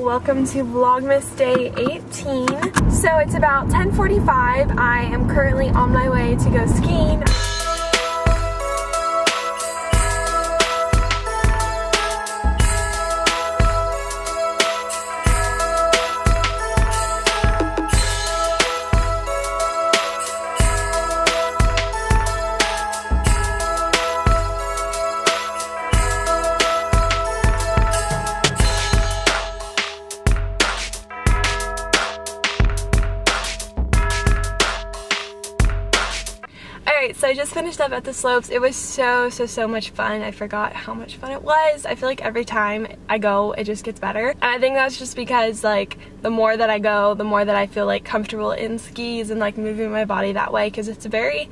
welcome to Vlogmas Day 18. So it's about 10:45. I am currently on my way to go skiing. So I just finished up at the slopes. It was so much fun. I forgot how much fun it was. I feel like every time I go, it just gets better. And I think that's just because like the more that I go, the more that I feel like comfortable in skis and like moving my body that way, because it's a very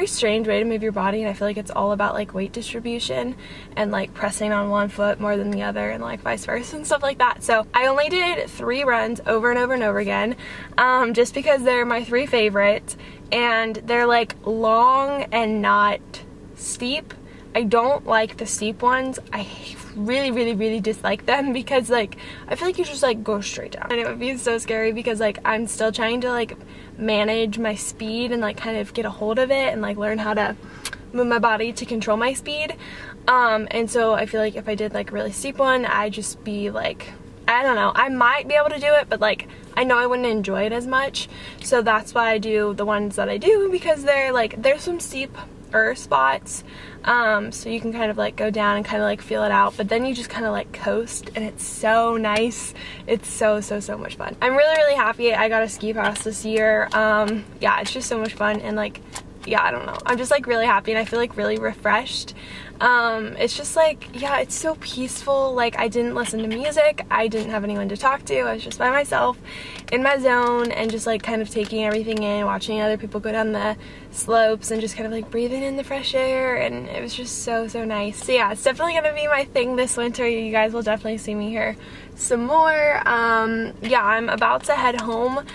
strange way to move your body, and I feel like it's all about like weight distribution and like pressing on one foot more than the other and like vice versa and stuff like that. So I only did 3 runs over and over and over again, just because they're my 3 favorite, and they're like long and not steep. I don't like the steep ones. I really dislike them because like I feel like you just like go straight down, and it would be so scary because like I'm still trying to like manage my speed and like kind of get a hold of it and like learn how to move my body to control my speed, and so I feel like if I did like a really steep one, I'd just be like, I don't know, I might be able to do it, but like I know I wouldn't enjoy it as much. So that's why I do the ones that I do, because they're like, there's some steeper spots, so you can kind of like go down and kind of like feel it out, but then you just kind of like coast, and it's so nice. It's so much fun. I'm really happy I got a ski pass this year. Yeah, it's just so much fun, and like, yeah, I don't know, I'm just like really happy, and I feel like really refreshed. It's just like, yeah, it's so peaceful. Like I didn't listen to music, I didn't have anyone to talk to, I was just by myself in my zone and just like kind of taking everything in, watching other people go down the slopes and just kind of like breathing in the fresh air, and it was just so nice. So yeah, it's definitely gonna be my thing this winter. You guys will definitely see me here some more. Yeah, I'm about to head home.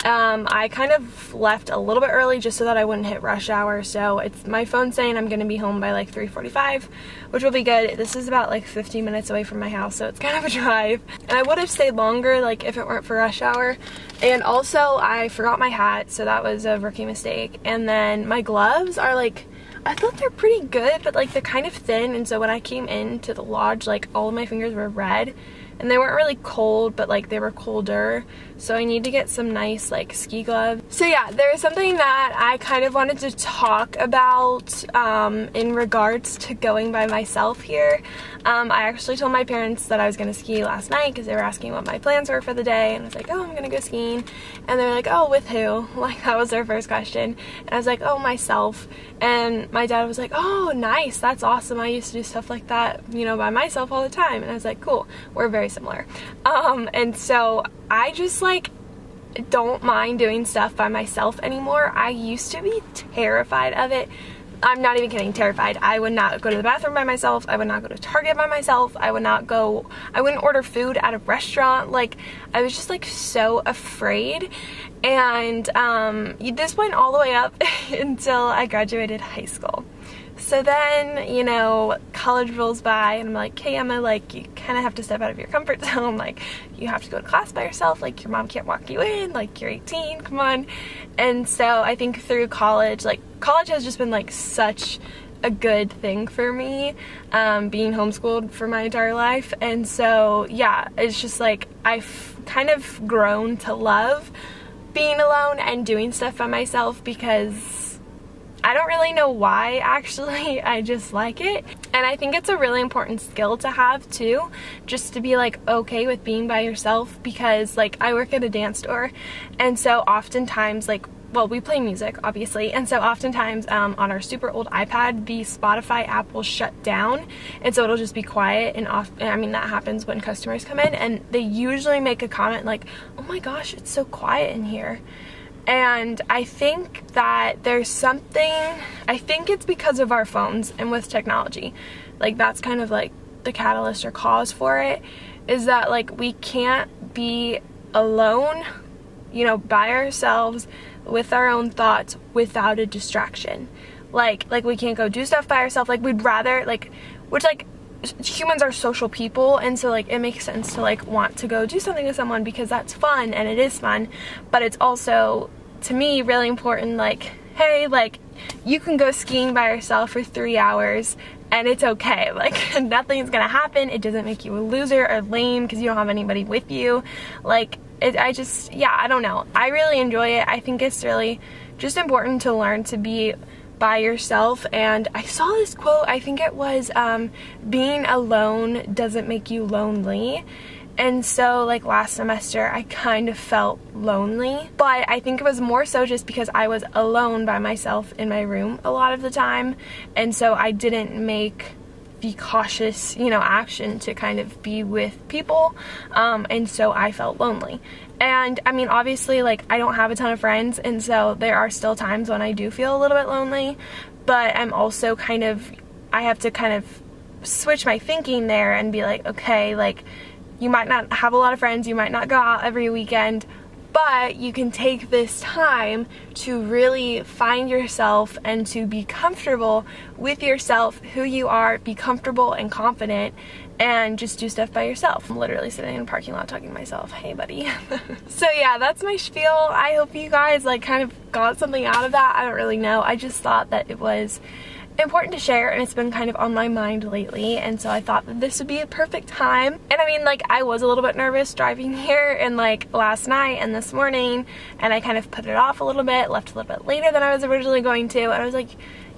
I kind of left a little bit early just so that I wouldn't hit rush hour, so it's my phone saying I'm gonna be home by like 3:45, which will be good. This is about like 15 minutes away from my house, so it's kind of a drive, and I would have stayed longer like if it weren't for rush hour. And also I forgot my hat, so that was a rookie mistake. And then my gloves are like, I thought they're pretty good, but like they're kind of thin, and so when I came into the lodge, like all of my fingers were red. And they weren't really cold, but like they were colder, so I need to get some nice like ski gloves. So yeah, there is something that I kind of wanted to talk about in regards to going by myself here. I actually told my parents that I was gonna ski last night because they were asking what my plans were for the day, and I was like, oh, I'm gonna go skiing, and they're like, oh, with who? Like that was their first question, and I was like, oh, myself. And my dad was like, oh, nice, that's awesome, I used to do stuff like that, you know, by myself all the time. And I was like, cool, we're very similar. And so I just like don't mind doing stuff by myself anymore. I used to be terrified of it. I'm not even kidding, terrified. I would not go to the bathroom by myself. I would not go to Target by myself. I wouldn't order food at a restaurant. Like I was just like so afraid. And this went all the way up until I graduated high school. So then, you know, college rolls by, and I'm like, hey Emma, like you kind of have to step out of your comfort zone. Like you have to go to class by yourself. Like your mom can't walk you in. Like you're 18, come on. And so I think through college, like college has just been like such a good thing for me, being homeschooled for my entire life. And so yeah, it's just like I've kind of grown to love being alone and doing stuff by myself, because I don't really know why, actually. I just like it. And I think it's a really important skill to have too, just to be like okay with being by yourself, because like I work at a dance store, and so oftentimes like, well, we play music obviously, and so oftentimes on our super old iPad, the Spotify app will shut down, and so it'll just be quiet. And I mean, that happens when customers come in, and they usually make a comment like, oh my gosh, it's so quiet in here. And I think that there's something, I think it's because of our phones and with technology, like that's kind of like the catalyst or cause for it, is that like we can't be alone, you know, by ourselves with our own thoughts without a distraction. Like we can't go do stuff by ourselves. Like we'd rather, like, which like humans are social people, and so like it makes sense to like want to go do something with someone because that's fun, and it is fun. But it's also, to me, really important, like, hey, like, you can go skiing by yourself for 3 hours and it's okay. Like, nothing's gonna happen. It doesn't make you a loser or lame because you don't have anybody with you. Like, yeah, I don't know. I really enjoy it. I think it's really just important to learn to be by yourself. And I saw this quote, I think it was, being alone doesn't make you lonely. And so like last semester I kind of felt lonely, but I think it was more so just because I was alone by myself in my room a lot of the time, and so I didn't make the cautious, you know, action to kind of be with people, and so I felt lonely. And I mean, obviously, like, I don't have a ton of friends, and so there are still times when I do feel a little bit lonely, but I'm also kind of, I have to kind of switch my thinking there and be like, okay, like, you might not have a lot of friends, you might not go out every weekend, but you can take this time to really find yourself and to be comfortable with yourself, who you are, be comfortable and confident, and just do stuff by yourself. I'm literally sitting in a parking lot talking to myself, hey buddy. So yeah, that's my spiel. I hope you guys like kind of got something out of that. I don't really know. I just thought that it was important to share, and it's been kind of on my mind lately, and so I thought that this would be a perfect time. And I mean, like, I was a little bit nervous driving here, and like last night and this morning, and I kind of put it off a little bit, left a little bit later than I was originally going to, and I was like,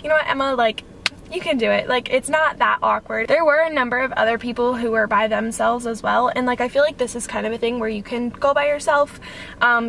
you know what, Emma, like, you can do it. Like, it's not that awkward. There were a number of other people who were by themselves as well, and like I feel like this is kind of a thing where you can go by yourself,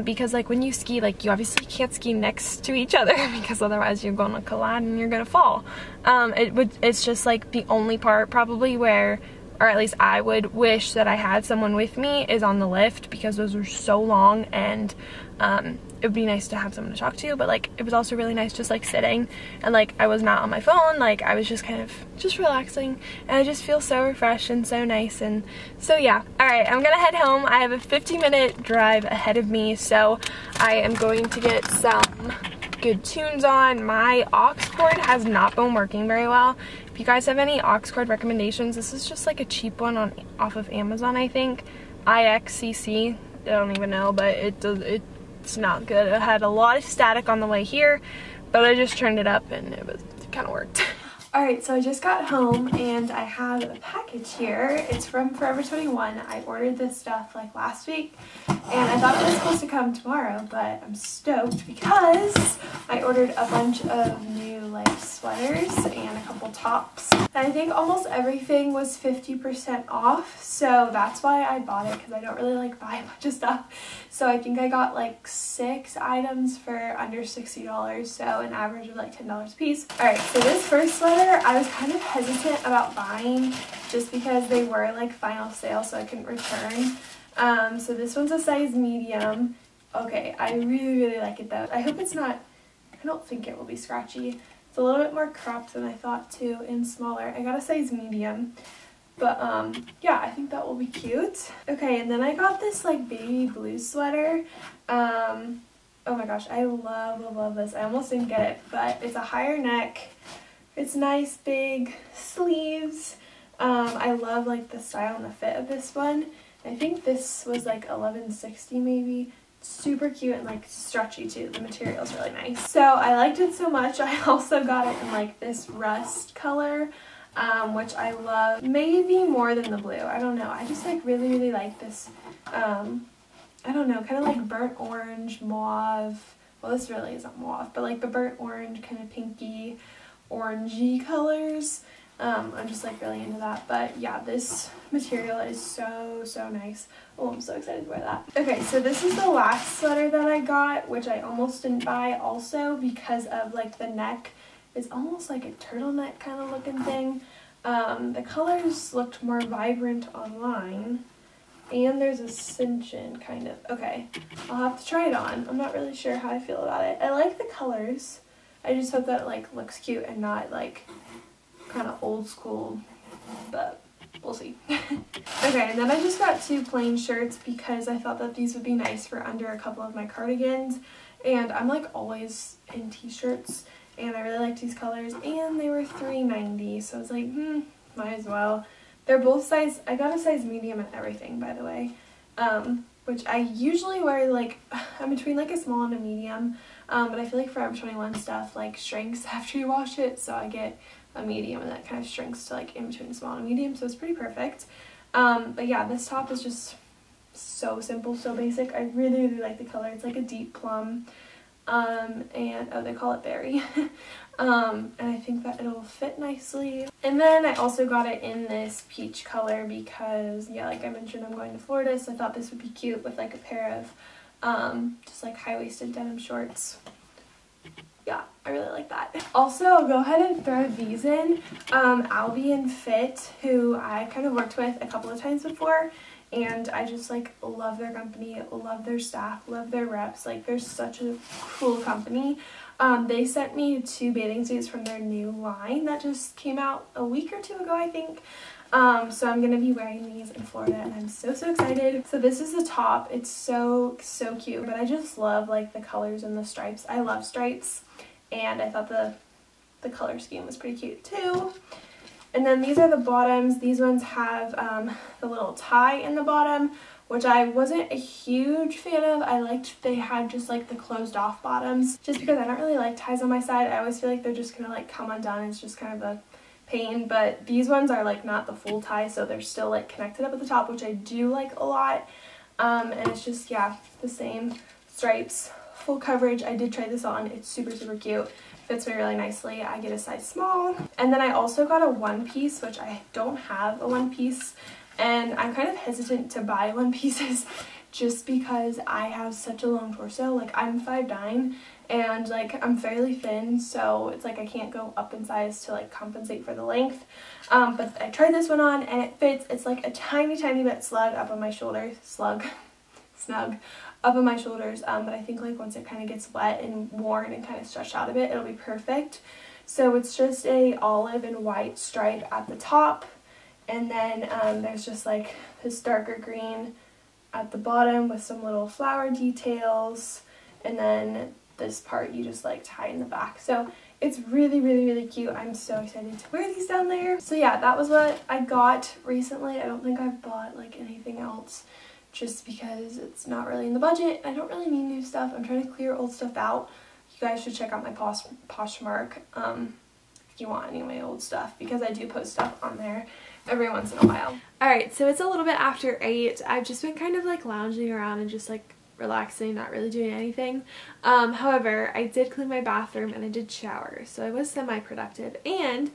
because like when you ski, like, you obviously can't ski next to each other because otherwise you're going to collide and you're gonna fall. It's just like the only part probably where, or at least I would wish that I had someone with me, is on the lift, because those were so long, and it would be nice to have someone to talk to, but like it was also really nice just like sitting, and like I was not on my phone, like I was just kind of just relaxing, and I just feel so refreshed and so nice. And so yeah, alright, I'm gonna head home. I have a 50-minute drive ahead of me, so I am going to get some good tunes on. My aux cord has not been working very well. If you guys have any aux cord recommendations, this is just like a cheap one off of Amazon, I think. IXCC, I don't even know, but it's not good. It had a lot of static on the way here, but I just turned it up and it kind of worked. Alright, so I just got home and I have a package here. It's from Forever 21. I ordered this stuff like last week, and I thought it was supposed to come tomorrow, but I'm stoked because I ordered a bunch of new like sweaters and a couple tops. And I think almost everything was 50% off, so that's why I bought it, because I don't really like buy a bunch of stuff. So I think I got like 6 items for under $60, so an average of like $10 a piece. Alright, so this first sweater I was kind of hesitant about buying just because they were like final sale, so I couldn't return. So this one's a size medium. Okay, I really like it though. I hope it's not, I don't think it will be scratchy. It's a little bit more cropped than I thought too, and smaller. I got a size medium. But yeah, I think that will be cute. Okay, and then I got this like baby blue sweater. Oh my gosh, I love this. I almost didn't get it, but it's a higher neck. It's nice big sleeves. I love like the style and the fit of this one. I think this was like $11.60 maybe. Super cute and like stretchy too. The material is really nice. So I liked it so much. I also got it in like this rust color, which I love maybe more than the blue. I don't know. I just like really like this. I don't know, kind of like burnt orange, mauve. Well, this really isn't mauve, but like the burnt orange, kind of pinky, orangey colors. I'm just like really into that. But yeah, this material is so nice. Oh, I'm so excited to wear that. Okay, so this is the last sweater that I got, which I almost didn't buy also because of like the neck. It's almost like a turtleneck kind of looking thing. The colors looked more vibrant online, and there's a cinch-in kind of. Okay, I'll have to try it on. I'm not really sure how I feel about it. I like the colors. I just hope that it like looks cute and not like kind of old school, but we'll see. Okay, and then I just got 2 plain shirts because I thought that these would be nice for under a couple of my cardigans, and I'm like always in t-shirts, and I really like these colors, and they were $3.90, so I was like, might as well. They're both size, I got a size medium and everything, by the way, which I usually wear, like, I'm between like a small and a medium, but I feel like Forever 21 stuff like shrinks after you wash it, so I get a medium and that kind of shrinks to like in between small and medium, so it's pretty perfect. But yeah, this top is just so simple, so basic. I really, really like the color. It's like a deep plum, and oh, they call it berry. And I think that it'll fit nicely. And then I also got it in this peach color because, yeah, like I mentioned, I'm going to Florida, so I thought this would be cute with like a pair of just like high-waisted denim shorts. Yeah, I really like that. Also, I'll go ahead and throw these in. Albion Fit, who I kind of worked with a couple of times before, and I just like love their company, love their staff, love their reps. Like, they're such a cool company. They sent me 2 bathing suits from their new line that just came out a week or 2 ago, I think. So I'm gonna be wearing these in Florida, and I'm so excited. So this is the top. It's so cute, but I just love like the colors and the stripes. I love stripes, and I thought the color scheme was pretty cute too. And then these are the bottoms. These ones have the little tie in the bottom, which I wasn't a huge fan of. I liked they had just like the closed off bottoms, just because I don't really like ties on my side. I always feel like they're just gonna like come undone. It's just kind of a pain, but these ones are like not the full tie, so they're still like connected up at the top, which I do like a lot. And it's just, yeah, the same stripes, full coverage. I did try this on. It's super cute. Fits me really nicely. I get a size small. And then I also got a one piece, which I don't have a one piece, and I'm kind of hesitant to buy one pieces just because I have such a long torso. Like, I'm 5'9", and like I'm fairly thin, so it's like I can't go up in size to like compensate for the length. But I tried this one on and it fits. It's like a tiny bit snug up on my shoulders, snug up on my shoulders, but I think like once it kind of gets wet and worn and kind of stretched out a bit, it'll be perfect. So it's just a olive and white stripe at the top, and then there's just like this darker green at the bottom with some little flower details, and then this part you just like tie in the back. So it's really cute. I'm so excited to wear these down there. So yeah, that was what I got recently. I don't think I've bought like anything else, just because it's not really in the budget. I don't really need new stuff. I'm trying to clear old stuff out. You guys should check out my Poshmark if you want any of my old stuff, because I do post stuff on there every once in a while. Alright, so it's a little bit after 8. I've just been kind of like lounging around and just like relaxing, not really doing anything. However, I did clean my bathroom and I did shower, so I was semi-productive, and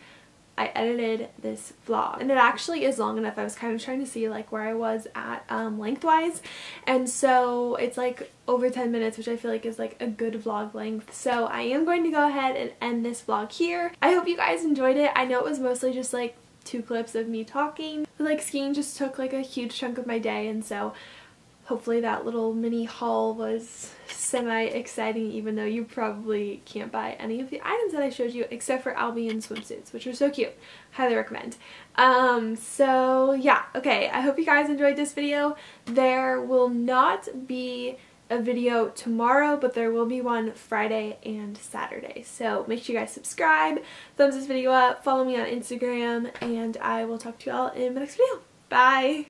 I edited this vlog, and it actually is long enough. I was kind of trying to see like where I was at lengthwise, and so it's like over 10 minutes, which I feel like is like a good vlog length. So I am going to go ahead and end this vlog here. I hope you guys enjoyed it. I know it was mostly just like 2 clips of me talking, but like skiing just took like a huge chunk of my day, and so hopefully that little mini haul was semi-exciting, even though you probably can't buy any of the items that I showed you except for Albion swimsuits, which are so cute. Highly recommend. So yeah, okay, I hope you guys enjoyed this video. There will not be a video tomorrow, but there will be one Friday and Saturday. So make sure you guys subscribe, thumbs this video up, follow me on Instagram, and I will talk to you all in my next video. Bye!